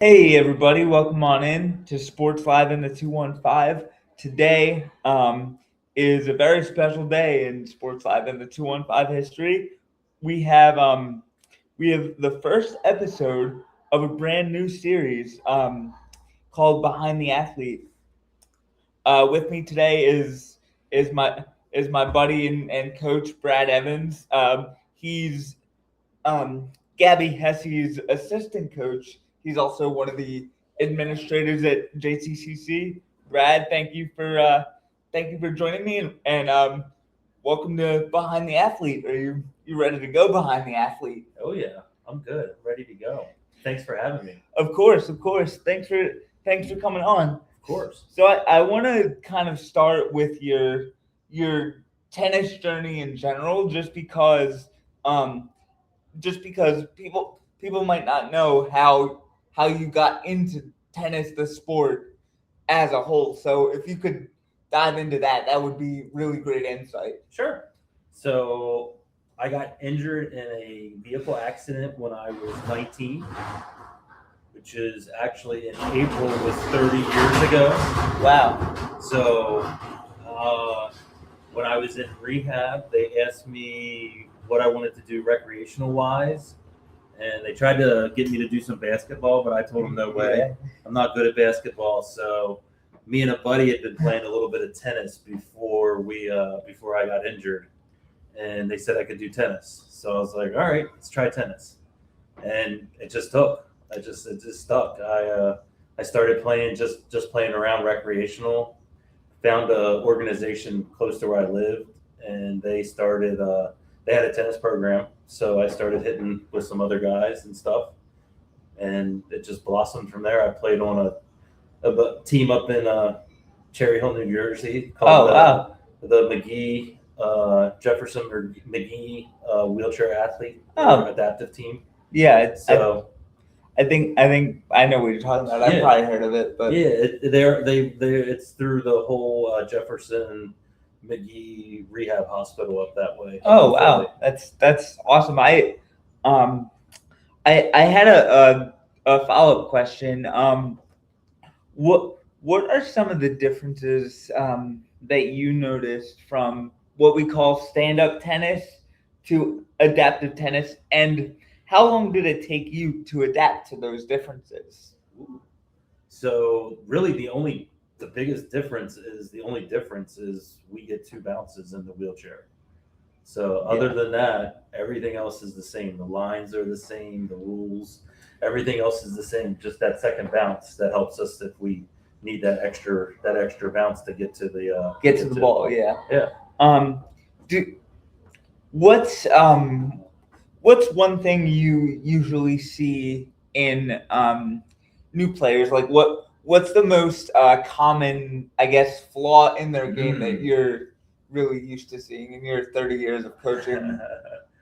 Hey everybody, welcome on in to Sports Live in the 215. Today is a very special day in Sports Live in the 215 history. We have the first episode of a brand new series called Behind the Athlete. With me today is my is my buddy and coach Brad Evans. He's um, Gabby Hesse's assistant coach. He's also one of the administrators at JTCC. Brad, thank you for joining me and welcome to Behind the Athlete. Are you ready to go behind the athlete? Oh yeah, I'm good. I'm ready to go. Thanks for having me. Of course, of course. Thanks for coming on. Of course. So I want to kind of start with your tennis journey in general, um, just because people might not know how you got into tennis, the sport as a whole. So if you could dive into that, that would be really great insight. Sure. So I got injured in a vehicle accident when I was 19, which is actually in April was 30 years ago. Wow. So when I was in rehab, they asked me what I wanted to do recreational wise. And they tried to get me to do some basketball, but I told them no way. Yeah. I'm not good at basketball. So me and a buddy had been playing a little bit of tennis before I got injured, and they said I could do tennis. So I was like, all right, let's try tennis, and it just took. It just stuck. I started playing just playing around recreational. Found a organization close to where I lived, and they had a tennis program. So I started hitting with some other guys and stuff, and it just blossomed from there. I played on a team up in Cherry Hill, New Jersey, Oh called wow. the McGee Jefferson or McGee wheelchair athlete or Oh adaptive team. yeah. So I think I know what you're talking about. I've yeah, probably heard of it, but yeah, it's through the whole Jefferson McGee Rehab Hospital up that way. oh Philly. wow, that's awesome. Um I had a follow up question. What are some of the differences that you noticed from what we call stand up tennis to adaptive tennis, and how long did it take you to adapt to those differences? So really, the only difference is we get two bounces in the wheelchair. So other Yeah, than that, everything else is the same. The lines are the same, the rules, everything else is the same. Just that second bounce that helps us if we need that extra bounce to get to get to the ball. Yeah. Yeah. Um, do what's um what's one thing you usually see in new players? Like what's the most common, I guess, flaw in their game that Mm. you're really used to seeing in your 30 years of coaching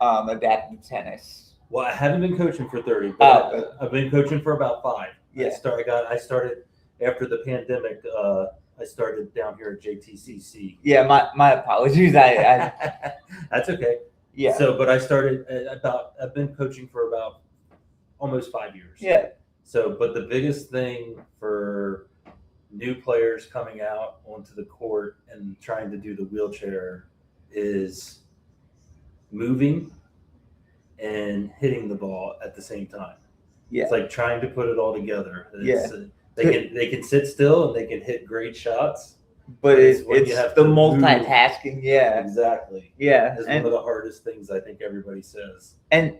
adaptive tennis? Well, I haven't been coaching for 30, Oh, but I've been coaching for about 5. yeah, I started after the pandemic. I started down here at JTCC. yeah. My apologies. I That's okay. yeah, So, but I started I've been coaching for about almost 5 years. yeah, So, but the biggest thing for new players coming out onto the court and trying to do the wheelchair is moving and hitting the ball at the same time. yeah, It's like trying to put it all together. yeah. They can sit still and they can hit great shots, But but it's when you it's have the to move. multitasking. Yeah, Exactly. yeah, Is one of the hardest things I think everybody says. and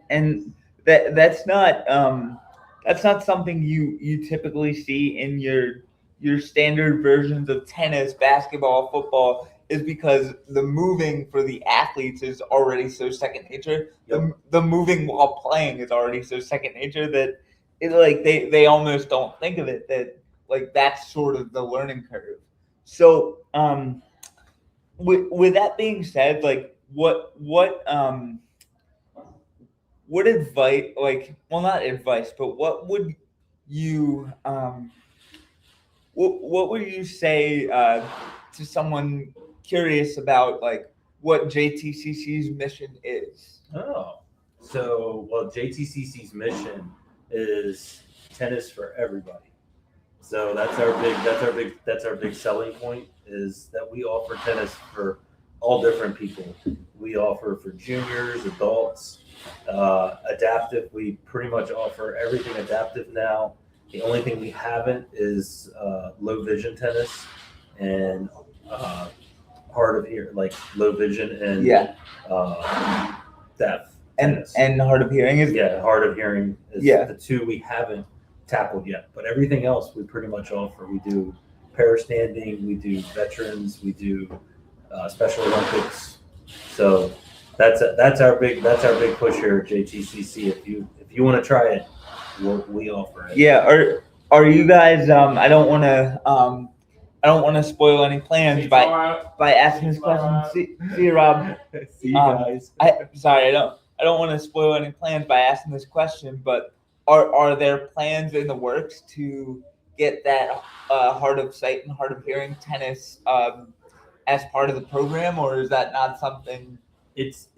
that's not something you typically see in your standard versions of tennis, basketball, football, is because the moving for the athletes is already so second nature. Yep. The moving while playing is already so second nature that it, like, they almost don't think of it, that like that's sort of the learning curve. So with that being said, like what advice, like, well, not advice, but what would you what would you say to someone curious about like what JTCC's mission is? Oh, so well, JTCC's mission is tennis for everybody. So that's our big selling point is that we offer tennis for all different people. We offer for juniors, adults, adaptive. We pretty much offer everything adaptive now. The only thing we haven't is low vision tennis and uh, hard of hearing, like low vision and Yeah. deaf And tennis. and hard of hearing is Yeah, hard of hearing is Yeah. the two we haven't tackled yet. But everything else we pretty much offer. We do pair standing, we do veterans, we do Special Olympics. So that's our big push here at JTCC. If you want to try it, we offer it. Yeah. Are you guys? I don't want to spoil any plans by asking this question. See you, Rob. See you guys. I don't want to spoil any plans by asking this question, but are there plans in the works to get that hard of sight and hard of hearing tennis as part of the program, or is that not something? It's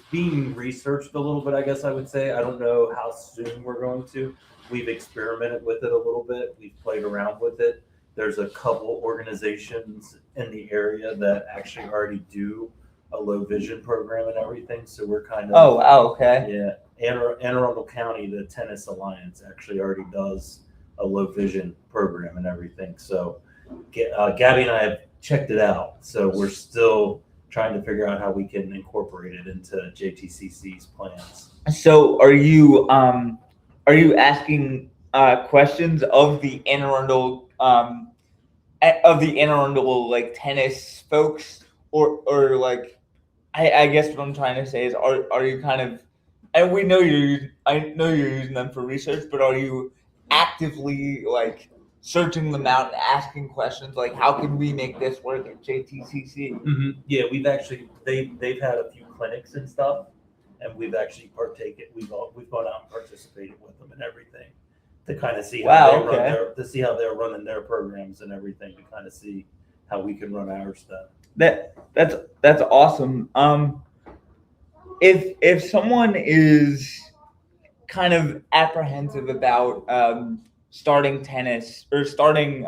being researched a little bit, I guess I would say. I don't know how soon we're going to. We've experimented with it a little bit. We've played around with it. There's a couple organizations in the area that actually already do a low vision program and everything. So we're kind of Oh, okay. Yeah, Anne Arundel County, the Tennis Alliance actually already does a low vision program and everything. So Gabby and I have checked it out. So we're still trying to figure out how we can incorporate it into JTCC's plans. So are you asking questions of the Anne Arundel like tennis folks, or like I guess what I'm trying to say is are you kind of, and I know you're using them for research, but are you actively like searching them out and asking questions like how can we make this work at JTCC? Mm-hmm. Yeah, we've actually they've had a few clinics and stuff, and we've actually partaken. We've gone out and participated with them and everything to kind of see how they're running their programs and everything, to kind of see how we can run our stuff. That's awesome. If someone is kind of apprehensive about starting tennis or starting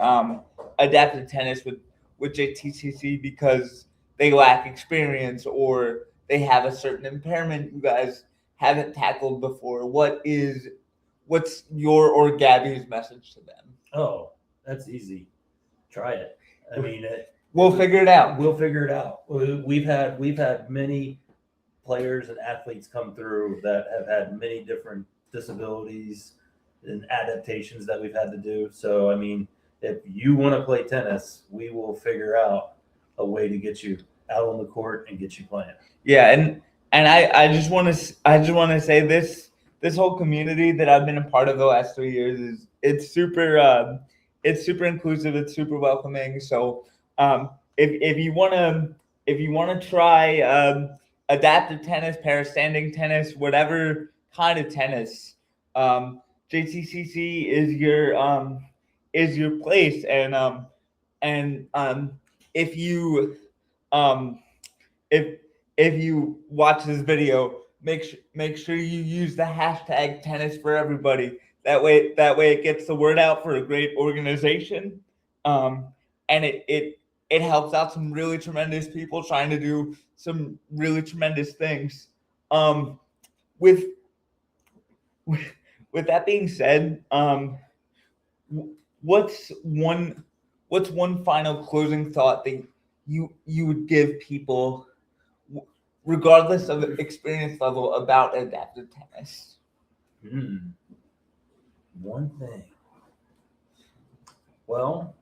adaptive tennis with JTCC because they lack experience or they have a certain impairment you guys haven't tackled before, what's your or Gabby's message to them? Oh, that's easy. Try it. I mean, we'll figure it out. We'll figure it out. We've had many players and athletes come through that have had many different disabilities and adaptations that we've had to do. So, I mean, if you want to play tennis, we will figure out a way to get you out on the court and get you playing. Yeah, and I just want to say this whole community that I've been a part of the last 3 years it's super inclusive, it's super welcoming. So if you want to try adaptive tennis, parastanding tennis, whatever kind of tennis, JTCC is your place. And if you if you watch this video, make sure you use the hashtag tennis for everybody. That way it gets the word out for a great organization, and it helps out some really tremendous people trying to do some really tremendous things. With that being said, what's one final closing thought that you would give people, regardless of experience level, about adaptive tennis? One thing. Well,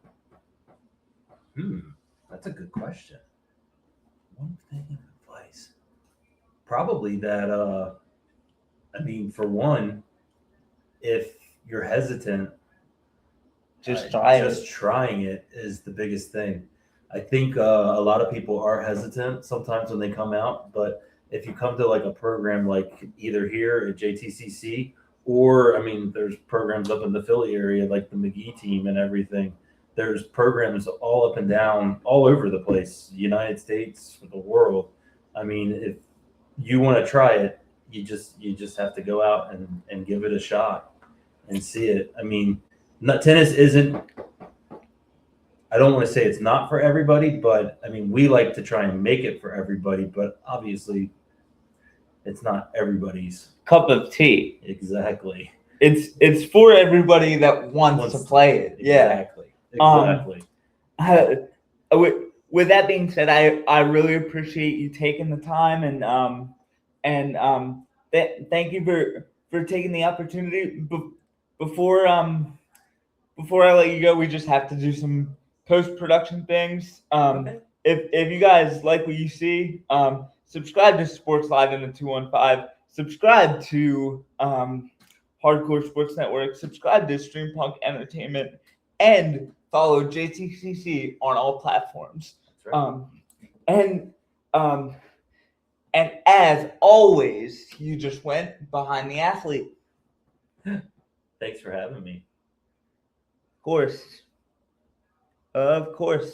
that's a good question. One thing of advice. Probably that, I mean, for one, if you're hesitant, just trying it is the biggest thing. I think a lot of people are hesitant sometimes when they come out, but if you come to like a program like either here at JTCC, or I mean, there's programs up in the Philly area like the McGee team and everything. There's programs all up and down, all over the place, United States, the world. I mean, if you want to try it, you just have to go out and give it a shot. and see it. I mean, tennis isn't. I don't want to say it's not for everybody, but I mean, we like to try and make it for everybody, but obviously it's not everybody's cup of tea. Exactly. It's for everybody that wants to play it. Exactly. Yeah. With that being said, I really appreciate you taking the time and thank you for taking the opportunity. Before I let you go, we just have to do some post-production things. Okay. If you guys like what you see, subscribe to Sports Live in the 215. Subscribe to Hardcore Sports Network. Subscribe to Stream Punk Entertainment, and follow JTCC on all platforms. That's right. And as always, you just went behind the athlete. Thanks for having me. Of course.